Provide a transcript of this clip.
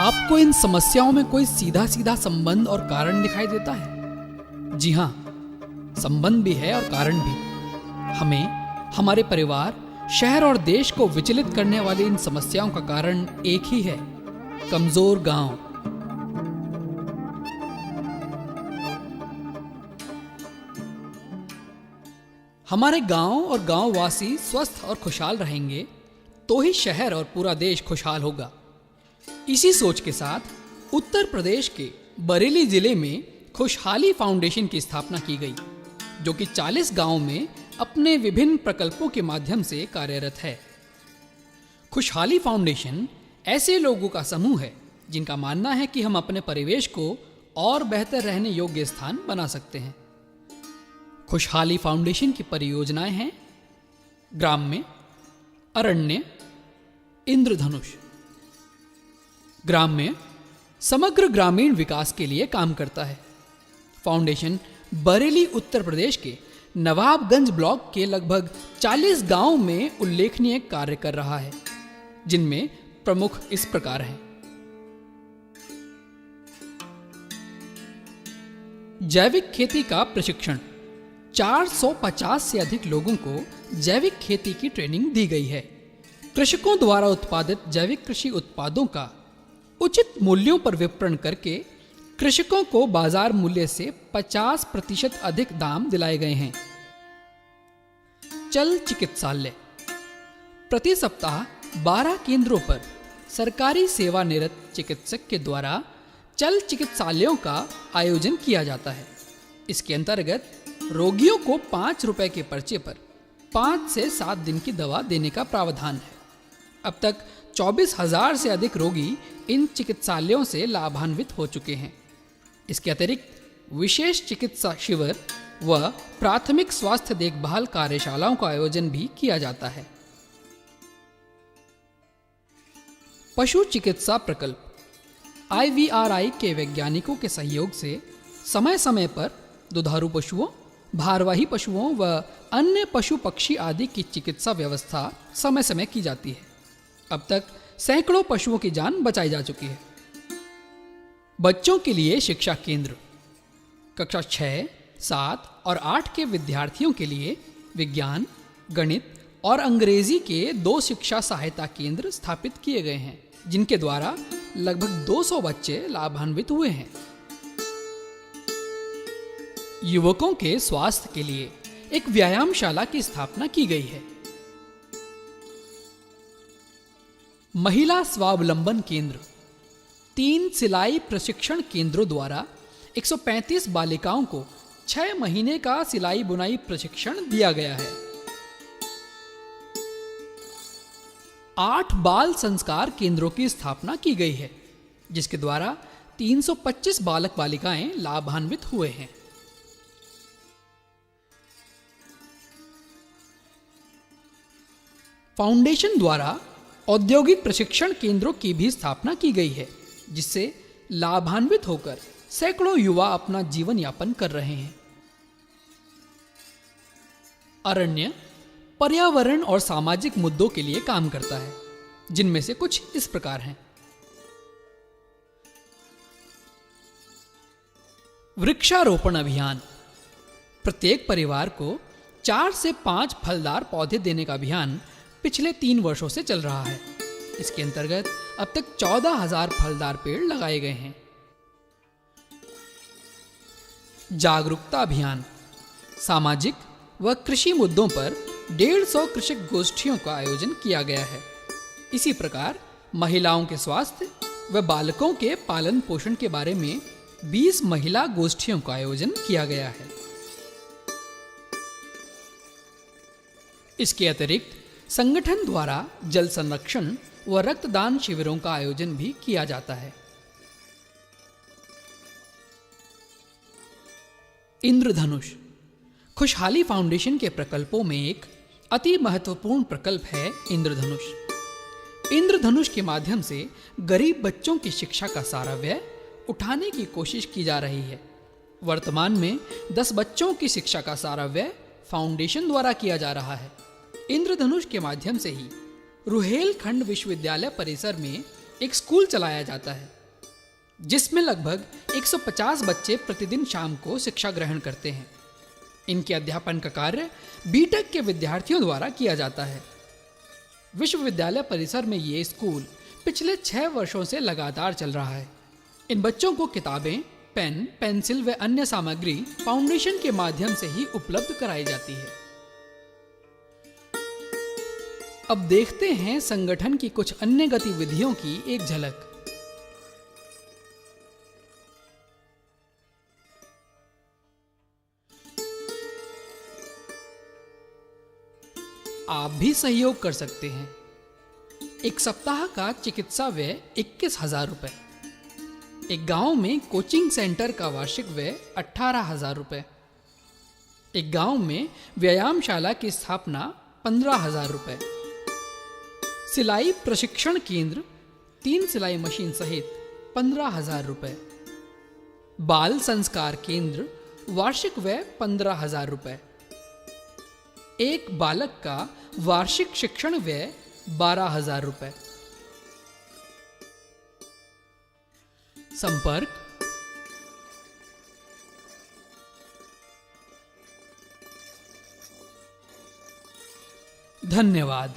आपको इन समस्याओं में कोई सीधा सीधा संबंध और कारण दिखाई देता है? जी हाँ, संबंध भी है और कारण भी। हमें, हमारे परिवार, शहर और देश को विचलित करने वाली इन समस्याओं का कारण एक ही है: कमजोर गांव। हमारे गांव और गांववासी स्वस्थ और खुशहाल रहेंगे तो ही शहर और पूरा देश खुशहाल होगा। इसी सोच के साथ उत्तर प्रदेश के बरेली जिले में खुशहाली फाउंडेशन की स्थापना की गई, जो कि 40 गांवों में अपने विभिन्न प्रकल्पों के माध्यम से कार्यरत है। खुशहाली फाउंडेशन ऐसे लोगों का समूह है जिनका मानना है कि हम अपने परिवेश को और बेहतर रहने योग्य स्थान बना सकते हैं। खुशहाली फाउंडेशन की परियोजनाएं हैं: ग्राम्य, अरण्य, इंद्रधनुष। ग्राम्य समग्र ग्रामीण विकास के लिए काम करता है। फाउंडेशन बरेली उत्तर प्रदेश के नवाबगंज ब्लॉक के लगभग 40 गांवों में उल्लेखनीय कार्य कर रहा है, जिनमें प्रमुख इस प्रकार हैं: जैविक खेती का प्रशिक्षण। 450 से अधिक लोगों को जैविक खेती की ट्रेनिंग दी गई है। कृषकों द्वारा उत्पादित जैविक कृषि उत्पादों का उचित मूल्यों पर विपणन करके कृषकों को बाजार मूल्य से 50% अधिक दाम दिलाए गए हैं। चल चिकित्सालय। प्रति सप्ताह 12 केंद्रों पर सरकारी सेवानिरत चिकित्सक के द्वारा चल चिकित्सालयों का आयोजन किया जाता है। इसके अंतर्गत रोगियों को 5 रुपए के पर्चे पर 5 से 7 दिन की दवा देने का प्रावधान है। अब तक 24,000 से अधिक रोगी इन चिकित्सालयों से लाभान्वित हो चुके हैं। इसके अतिरिक्त विशेष चिकित्सा शिविर व प्राथमिक स्वास्थ्य देखभाल कार्यशालाओं का आयोजन भी किया जाता है। पशु चिकित्सा प्रकल्प। IVRI के वैज्ञानिकों के सहयोग से समय समय पर दुधारू पशुओं, भारवाही पशुओं व अन्य पशु पक्षी आदि की चिकित्सा व्यवस्था समय समय की जाती है। अब तक सैकड़ों पशुओं की जान बचाई जा चुकी है। बच्चों के लिए शिक्षा केंद्र। कक्षा 6, 7 और 8 के विद्यार्थियों के लिए विज्ञान, गणित और अंग्रेजी के 2 शिक्षा सहायता केंद्र स्थापित किए गए हैं, जिनके द्वारा लगभग 200 बच्चे लाभान्वित हुए हैं। युवकों के स्वास्थ्य के लिए एक व्यायामशाला की स्थापना की गई है। महिला स्वावलंबन केंद्र। 3 सिलाई प्रशिक्षण केंद्रों द्वारा 135 बालिकाओं को 6 महीने का सिलाई बुनाई प्रशिक्षण दिया गया है। 8 बाल संस्कार केंद्रों की स्थापना की गई है, जिसके द्वारा 325 बालक बालिकाएं लाभान्वित हुए हैं। फाउंडेशन द्वारा औद्योगिक प्रशिक्षण केंद्रों की भी स्थापना की गई है, जिससे लाभान्वित होकर सैकड़ों युवा अपना जीवन यापन कर रहे हैं। अरण्य पर्यावरण और सामाजिक मुद्दों के लिए काम करता है, जिनमें से कुछ इस प्रकार हैं: वृक्षारोपण अभियान। प्रत्येक परिवार को 4 से 5 फलदार पौधे देने का अभियान पिछले 3 वर्षों से चल रहा है। इसके अंतर्गत अब तक 14,000 फलदार पेड़ लगाए गए हैं। जागरूकता अभियान। सामाजिक व कृषि मुद्दों पर 150 कृषक गोष्ठियों का आयोजन किया गया है। इसी प्रकार महिलाओं के स्वास्थ्य व बालकों के पालन पोषण के बारे में 20 महिला गोष्ठियों का आयोजन किया गया है। इसके अतिरिक्त संगठन द्वारा जल संरक्षण व रक्तदान शिविरों का आयोजन भी किया जाता है। इंद्रधनुष। खुशहाली फाउंडेशन के प्रकल्पों में एक अति महत्वपूर्ण प्रकल्प है इंद्रधनुष। इंद्रधनुष के माध्यम से गरीब बच्चों की शिक्षा का सारा व्यय उठाने की कोशिश की जा रही है। वर्तमान में 10 बच्चों की शिक्षा का सारा व्यय फाउंडेशन द्वारा किया जा रहा है। इंद्रधनुष के माध्यम से ही रुहेलखंड विश्वविद्यालय परिसर में एक स्कूल चलाया जाता है जिसमें लगभग 150 बच्चे प्रतिदिन शाम को शिक्षा ग्रहण करते हैं। इनके अध्यापन का कार्य बीटेक के विद्यार्थियों द्वारा किया जाता है। विश्वविद्यालय परिसर में ये स्कूल पिछले 6 वर्षों से लगातार चल रहा है। इन बच्चों को किताबें, पेन, पेंसिल व अन्य सामग्री फाउंडेशन के माध्यम से ही उपलब्ध कराई जाती है। अब देखते हैं संगठन की कुछ अन्य गतिविधियों की एक झलक। आप भी सहयोग कर सकते हैं। एक सप्ताह का चिकित्सा व्यय 21,000 रुपए, एक गांव में कोचिंग सेंटर का वार्षिक व्यय 18,000 रुपए, एक गांव में व्यायामशाला की स्थापना 15,000 रुपए, सिलाई प्रशिक्षण केंद्र 3 सिलाई मशीन सहित 15,000 रुपए, बाल संस्कार केंद्र वार्षिक व्यय 15,000 रुपए, एक बालक का वार्षिक शिक्षण व्यय 12,000 रुपए। संपर्क धन्यवाद।